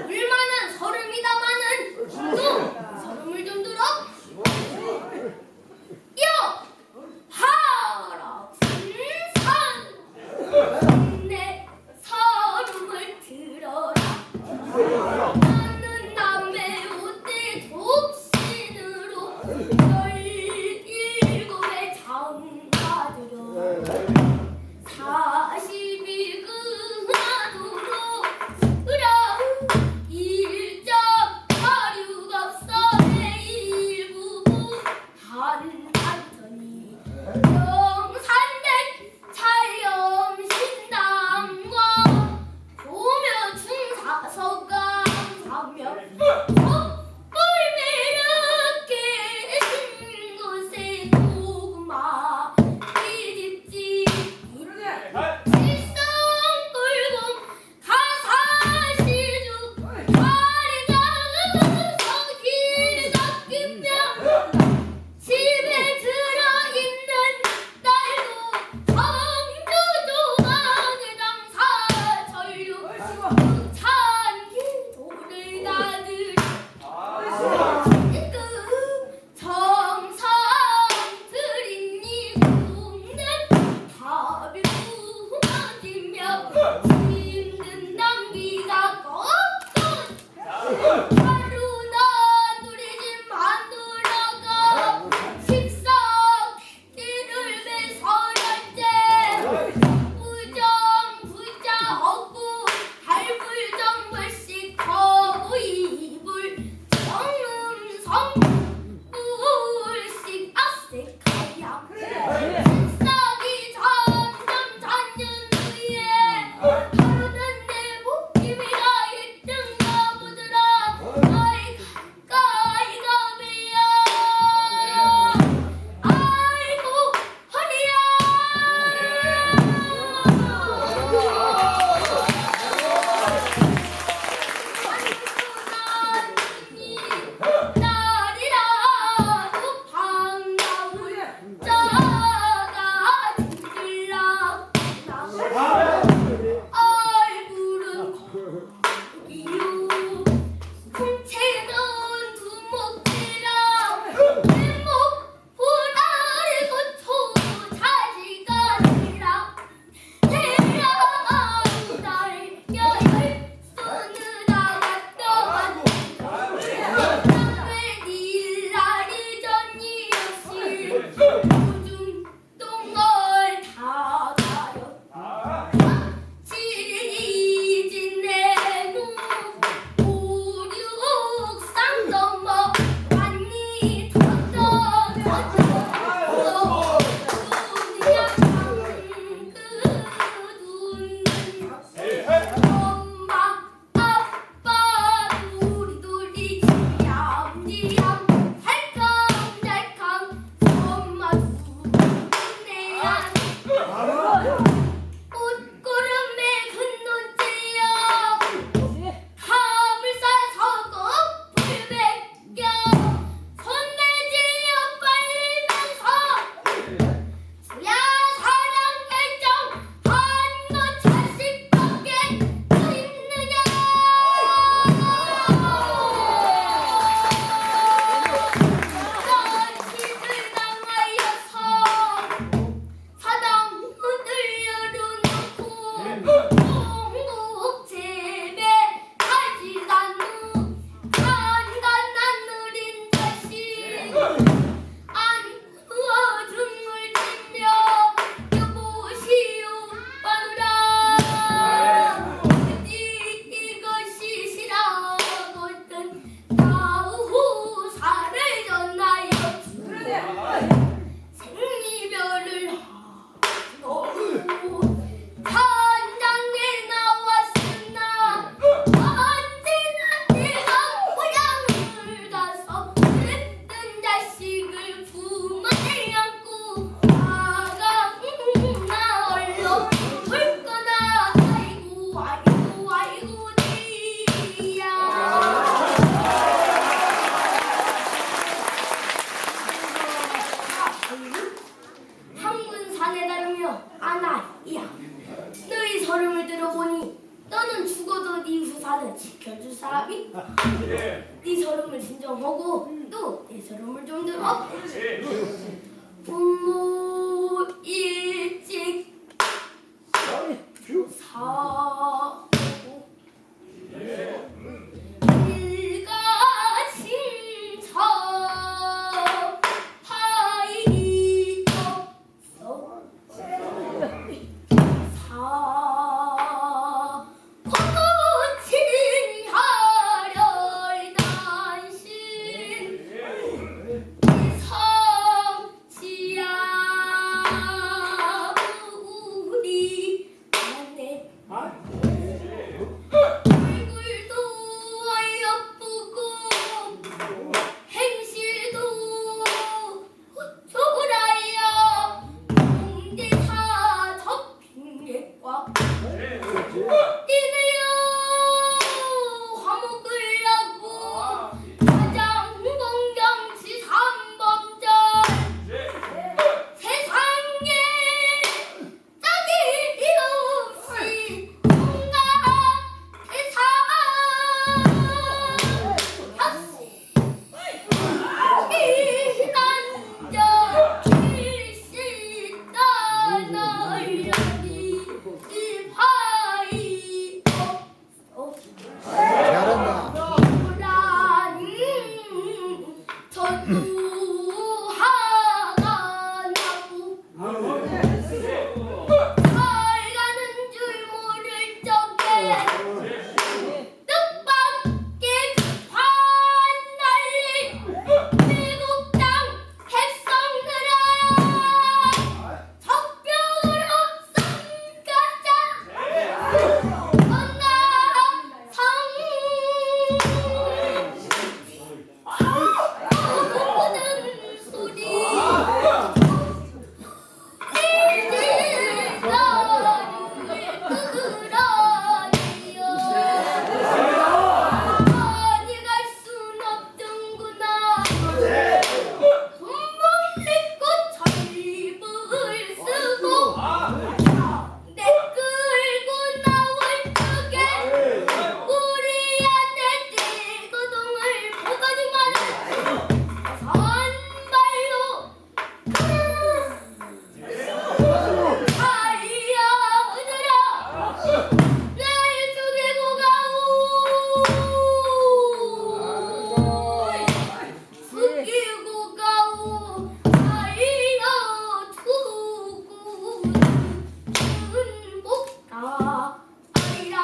얼마나 서름이다마는 또 서름을 좀 들어. 여 하락순산 내 서름을 들어라. 나는 남의 옷대 독신으로 17의 장가들어 40일 근하도록 그라운 일적 사류가 없어 매일 부부 한탄터니 영산댁 촬영신당과 보며 충사서가 감사며 촛불매력 계신 곳에 고구마 뒤집지 일성불공 가사시주 아리장은 성기를 닦으며 집에 들어있는 날도 성주조강의 장사 전류 찬기 돌을 가득 정상 들이니 굽는 밥이 무너지며 힘든 남기가 꺾은 하루나 누리지 마누라가 식사기를 배설할 때 부정 없고 할불정벌씩 거부 이불 정음성 불씩 악색하야 식사기 점점 잦는 후에 하루는 내 목숨이라 1등 가보더라. 아이 가까이 가매야 아이고 허리야. 날이라도 반가울 자가 죽일라. 얼굴은 거기요 풍채는 두목이라 내목 보라를 고쳐 자지가 되라. 대라 우달 여열 쏘느라 갔더만 왜 일날이 전이었을 요즘 똥걸 다 가렸다. 지리진 내눈 오륙상 넘어 많이 터져 엄마 아빠 우리 지얌지얌 달캉달캉 엄마 두내야 옷구름에 근돈째야 함을 싸서 거풀 벗겨 손내지어 빨면서 야 사랑 결정 한너 자식밖에 더 있느냐. 자식을 당하여서 사당 흔들려 놓고 공국재배 하지 않는 한간난 느린 자식 안구어 등을 치며 여보시오 마누라 이것이 시라거든 나후 살을 졌나요. 생리별을 하고 현장에 나왔으나 언제나 내가 고향을 가서 그랬던 자식을 품안에 안고 나가나 얼른 볼 거나. 아이고 아이고 아이고 니야. 한군산에 다르며 아나이야. 너희 서름을 들어보니 너 너는 죽어도 네 후사는 지켜줄 사람이? 네 서름을 진정하고 또 내 서름을 좀 들어. 부모일찍 사고 일가심서 파이 없어 사고친 하려 단신 성지야 우리 안에 얼굴도 어여쁘고 행실도 좋으라여 공대사 접힌예과 니네여 화목을 하고 가장 공경치 삼범절 세상에 짝이 없이 온갖 대사 이난저 길씨 떠나려니 일파이 없어 잘한다. 오라니 전두하가 나고 살가는 줄 모를 적에 뜻밖의 환난리 미국장 핵성들아 적병으로 쌍가자 언나성 모든 소리 어디 갈 순 없던구나. 군복 입고 철입을 쓰고 내 끌고 나올 적에 우리 안에 띠거동을 보더니만은 선발로 아이여들아 날 죽이고 가오 죽이고 가오 아이여 두고 은복다 아이라